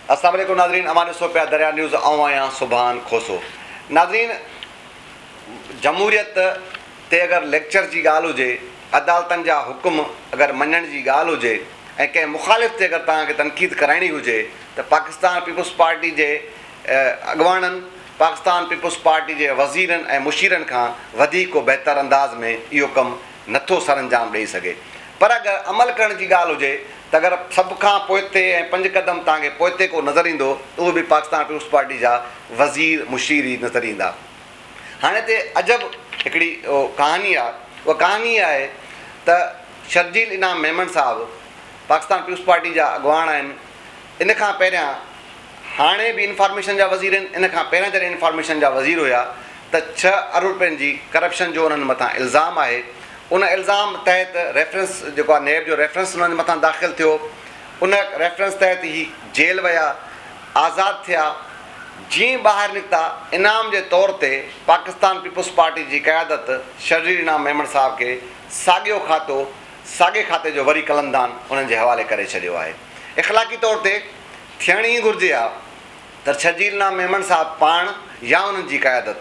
अस्सलाम वालेकुम नाज़रीन, अमान ॾिसो पिया दरिया न्यूज़। आऊं आहियां सुभान खोसो। नाज़रीन, जमहूरियत ते अगरि लेक्चर जी ॻाल्हि हुजे, अदालतनि जा हुकुम अगरि मञण जी ॻाल्हि हुजे ऐं कंहिं मुख़ालिफ़ ते अगरि तव्हांखे तनक़ीद कराइणी हुजे त पाकिस्तान पीपुल्स पार्टी जे अॻुवाणनि, पाकिस्तान पीपुल्स पार्टी जे वज़ीरनि ऐं मुशीरनि खां वधीक को बहितर अंदाज़ में इहो कमु नथो सरअंजाम ॾेई सघे। पर अगरि अमल करण जी ॻाल्हि हुजे त अगरि सभ खां पोइते ऐं 5 क़दम तव्हांखे पोइते को नज़र ईंदो त उहो बि पाकिस्तान पीपुल्स पार्टी जा वज़ीर मुशीर ई नज़र ईंदा। हाणे हिते अजब हिकिड़ी कहानी आहे। उहा कहानी आहे त शर्जील इनाम मेमन साहिबु पाकिस्तान पीपुल्स पार्टी जा अॻुवान आहिनि। इन खां पहिरियां हाणे बि इंफॉर्मेशन जा वज़ीर आहिनि। इन खां पहिरियां जॾहिं इंफॉर्मेशन जा वज़ीर हुया त 6 अरब रुपयनि जी करप्शन जो उन्हनि मथां इल्ज़ाम आहे। उन इल्ज़ाम तहत रेफरेंस जेको आहे नेब जो रेफरेंस उन्हनि मथां दाख़िल थियो। उन रेफरेंस तहत ई जेल विया, आज़ादु थिया। जीअं ॿाहिरि निकिता, इनाम जे तौर ते पाकिस्तान पीपुल्स पार्टी जी क़यादत शर्जील इनाम मेमन साहिब खे साॻे खाते जो वरी कलमदान उन्हनि जे हवाले करे छॾियो आहे। इख़लाक़ी तौर ते थियणी ई घुरिजे आहे त शर्जील इनाम मेमन साहिबु पाण या उन्हनि जी क़यादत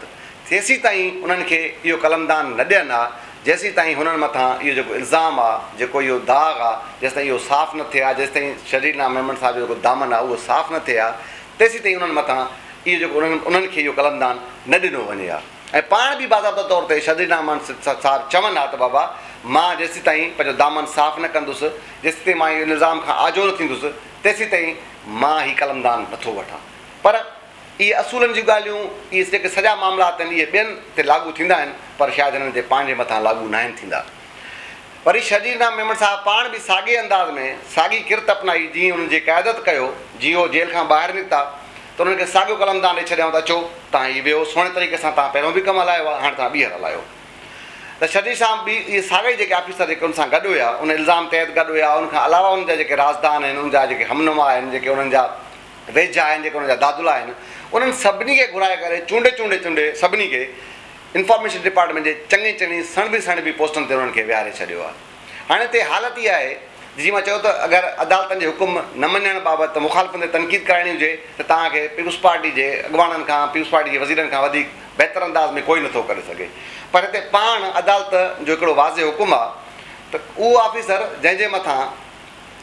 तेसीं ताईं उन्हनि खे इहो कलमदान न ॾियनि आहे जेसीं ताईं हुननि मथां इहो जेको इल्ज़ाम आहे, जेको इहो दाग़ आहे, जेसि ताईं इहो साफ़ु न थिए आहे, जेसि ताईं शर्जील इनाम मेमन साहिब जो जेको दामन आहे उहो साफ़ु न थिए आहे, तेसीं ताईं उन्हनि मथां इहो जेको उन्हनि खे इहो कलमदान न ॾिनो वञे आहे। ऐं पाण बि बाज़ाब्ता तौर ते शर्जील इनाम साहिबु चवनि हा त बाबा मां जेसीं ताईं पंहिंजो दामन साफ़ु न कंदुसि, जेसीं ताईं मां इहो इल्ज़ाम खां आजो न थींदुसि, तेसीं ताईं मां हीउ कलमदान नथो वठां। पर इहे असूलनि जूं ॻाल्हियूं, इहे जेके सॼा मामलात आहिनि, इहे ॿियनि ते लागू थींदा आहिनि, पर शायदि हिननि जे पंहिंजे मथां लागू न आहिनि थींदा। वरी शर्जील इनाम मेमन साहिबु पाण बि साॻिए अंदाज़ में साॻी किरत अपनाई जीअं उन्हनि जी क़यादत कयो। जीअं उहो जेल खां ॿाहिरि निकिता त उन्हनि खे साॻियो कलमदान ॾेई छॾियऊं त अचो तव्हां हीउ वियो, सुहिणे तरीक़े सां तव्हां पहिरियों बि कमु हलायो आहे, हाणे तव्हां ॿीहर हलायो। त शर्जील साहिबु बि इहे साॻा ई जेके ऑफिसर जेके उन सां गॾु हुया, उन इल्ज़ाम तहत गॾु हुया, उनखां अलावा उनजा जेके राज़दान आहिनि, उनजा जेके हमनुमा आहिनि, जेके उन्हनि जा वेझा आहिनि, जेके उनजा दादुला आहिनि, उन्हनि सभिनी खे घुराए करे चूंडे सभिनी खे इंफॉर्मेशन डिपार्टमेंट जे चङी सणबी पोस्टनि ते उन्हनि खे विहारे छॾियो आहे। हाणे हिते हालत इहा आहे, जीअं मां चयो त अगरि अदालतनि जे हुकुम न मञण बाबति मुख़ालिफ़नि ते तनक़ीद कराइणी हुजे त तव्हांखे पीपुल्स पार्टी जे अॻुवाननि खां, पीपुल्स पार्टी जे वज़ीरनि खां वधीक बहितर अंदाज़ में कोई नथो करे सघे। पर हिते पाण अदालत जो हिकिड़ो वाज़े हुकुम आहे त उहो ऑफिसर जंहिंजे मथां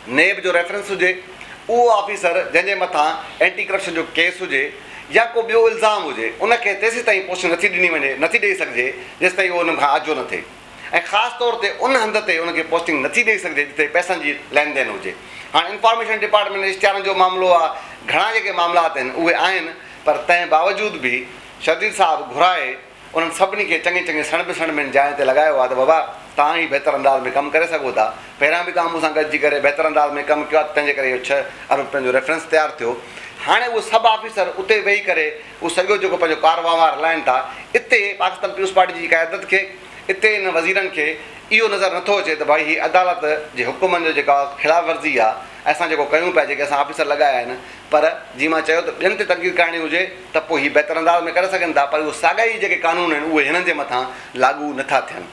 नेब जो रेफरेंस हुजे, उहो ऑफिसर जंहिंजे मथां एंटी करप्शन जो केस हुजे या को ॿियो इल्ज़ाम हुजे, उनखे तेसीं ताईं पोस्टिंग नथी ॾिनी वञे, नथी ॾेई सघिजे जेसि ताईं उहो उन खां आजो न थिए। ऐं ख़ासि तौर ते उन हंध ते उनखे पोस्टिंग नथी ॾेई सघिजे जिते पैसनि जी लेन देन हुजे। हाणे इंफॉर्मेशन डिपार्टमेंट इश्तिहारनि जो मामिलो आहे, घणा जेके मामलात आहिनि उहे आहिनि, पर तंहिं बावजूद बि शर्जील साहिबु घुराए उन्हनि सभिनी खे चङी सणबियुनि जाइ ते लॻायो आहे त बाबा तव्हां ई बहितर अंदाज़ में कमु करे सघो था। पहिरियां बि तव्हां मूंसां गॾिजी करे बहितर अंदाज़ में कमु कयो आहे, तंहिंजे करे इहो 6 अरब रुपयनि जो रेफरेंस तयारु थियो। हाणे उहे सभु ऑफिसर उते वेही करे उहो सॼो जेको पंहिंजो कारवार हलाइनि था, इते पाकिस्तान पीपुल्स पार्टी जी क़यादत खे, इते इन वज़ीरनि खे इहो नज़र नथो अचे त भई हीअ अदालत जे हुकुमनि जो जेका ख़िलाफ़ वर्ज़ी आहे, असां जेको कयूं पिया, जेके असां ऑफिसर लॻाया आहिनि। पर जीअं मां चयो त ॿियनि ते तनक़ीद करणी हुजे त पोइ हीअ बहितर अंदाज़ में करे सघनि था, पर उहे साॻा ई जेके कानून आहिनि उहे हिननि जे मथां लागू नथा थियनि।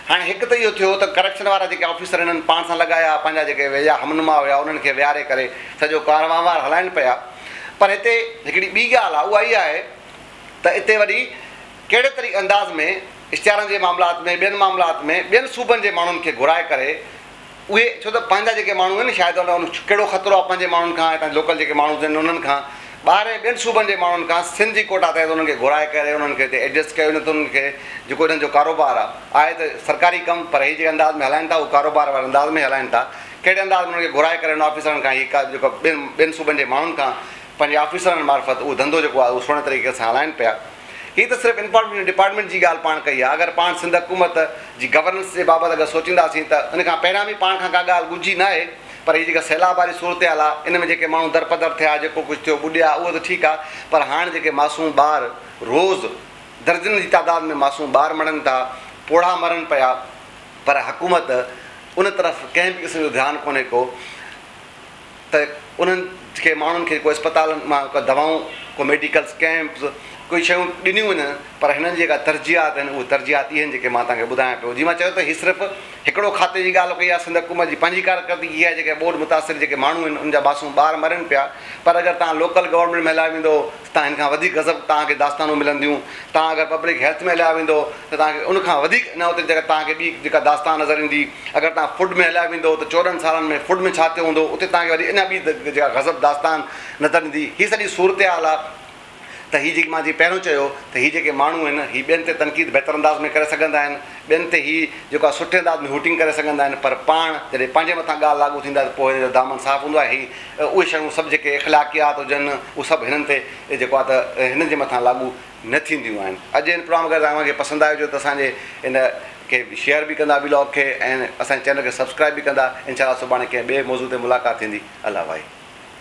हाणे हिकु त इहो थियो त करप्शन वारा जेके ऑफिसर हिननि पाण सां लॻाया, पंहिंजा जेके वेझा हमनुमा हुया, उन्हनि खे विहारे करे सॼो कारवार हलाइनि पिया। पर हिते हिकिड़ी ॿी ॻाल्हि आहे, उहा इहा आहे त हिते वरी कहिड़े तरीक़े अंदाज़ में इश्तिहारनि जे मामलात में, ॿियनि मामलात में ॿियनि सूबनि जे माण्हुनि खे घुराए करे उहे, छो त पंहिंजा जेके माण्हू आहिनि शायदि उन कहिड़ो ख़तरो आहे पंहिंजे माण्हुनि खां, हितां लोकल जेके माण्हू आहिनि उन्हनि खां, ॿाहिरि ॿियनि सूबनि जे माण्हुनि खां सिंध जी कोटा तहत उन्हनि खे घुराए करे उन्हनि खे हिते एडजस्ट कयो न त उन्हनि खे जेको हिननि जो कारोबार आहे त सरकारी कमु, पर हीअ जेके अंदाज़ में हलाइनि था उहो कारोबार वारे अंदाज़ में हलाइनि था। कहिड़े अंदाज़ में उन्हनि खे घुराए करे उन ऑफिसरनि खां हीअ जेको ॿियनि सूबनि जे माण्हुनि खां पंहिंजे ऑफिसरनि मार्फत उहो धंधो जेको आहे उहो सुहिणे तरीक़े सां हलाइनि पिया। हीअ त सिर्फ़ु इंफॉर्मेशन डिपार्टमेंट जी ॻाल्हि पाण कई आहे। अगरि पाण सिंध हुकूमत जी गवर्नेंस जे बाबति अगरि सोचींदासीं त इन खां पहिरियां बि पाण खां का ॻाल्हि गुझी न आहे। पर हीअ जेका सैलाब वारी सूरत हाल आहे, इन में जेके माण्हू दरपदर थिया, जेको कुझु थियो ॿुॾिया, उहो त ठीकु आहे। पर हाणे जेके मासूम ॿार रोज़ु दर्जन जी तादाद में मासूम ॿार मरनि था, पोड़ा मरनि पिया, पर हुकूमत उन तरफ़ कंहिं बि क़िस्म जो ध्यानु कोन्हे को त उन्हनि खे माण्हुनि खे को अस्पतालनि मां को दवाऊं, को मेडिकल्स कैंप्स, कोई शयूं ॾिनियूं आहिनि पर हिननि जेका तरजीहात आहिनि उहे तरजीहात इहे आहिनि जेके मां तव्हांखे ॿुधायां पियो। जीअं मां चयो त हीअ सिर्फ़ु हिकिड़ो खाते जी ॻाल्हि कई आहे, सिंध हुकूमत जी पंहिंजी कारकर्दगी इहा आहे, जेके ॿोॾ मुतासिर जेके माण्हू आहिनि उन जा मासूम ॿार मरनि पिया। पर अगरि तव्हां लोकल गवर्नमेंट में हलिया वेंदो तव्हां हिन खां वधीक गज़ब तव्हांखे दास्तानूं मिलंदियूं। तव्हां अगरि पब्लिक हेल्थ में हलिया वेंदो त तव्हांखे उन खां वधीक न उते जेका तव्हांखे ॿी जेका दास्तान नज़र ईंदी। अगरि तव्हां फूड में हलिया वेंदो त 14 सालनि में फूड में छा थियो हूंदो, उते तव्हांखे वरी अञा ॿी जेका गज़ब दास्तान नज़र ईंदी। हीअ सॼी सूरत हाल आहे त हीअ जेकी मां जीअं पहिरियों चयो त हीअ जेके माण्हू आहिनि हीअ ॿियनि ते तनक़ीद बहितर अंदाज़ में करे सघंदा आहिनि, ॿियनि ते हीअ जेको आहे सुठे अंदाज़ में हुटिंग करे सघंदा आहिनि, पर पाण जॾहिं पंहिंजे मथां ॻाल्हि लागू थींदा त पोइ हिन जो दामन साफ़ु हूंदो आहे। हीअ उहे शयूं सभु जेके इख़लाक़ियात हुजनि उहे सभु हिननि ते जेको आहे त हिननि जे मथां लागू न थींदियूं आहिनि। अॼु हिन प्रोग्राम अगरि तव्हांखे पसंदि आयो हुजे त असांजे इन खे शेयर बि कंदा ब्लॉग खे, ऐं असांजे चैनल खे सब्सक्राइब बि कंदा। इंशाअल्लाह सुभाणे कंहिं ॿिए मौज़ू ते मुलाक़ात थींदी। अल्लाह भाई।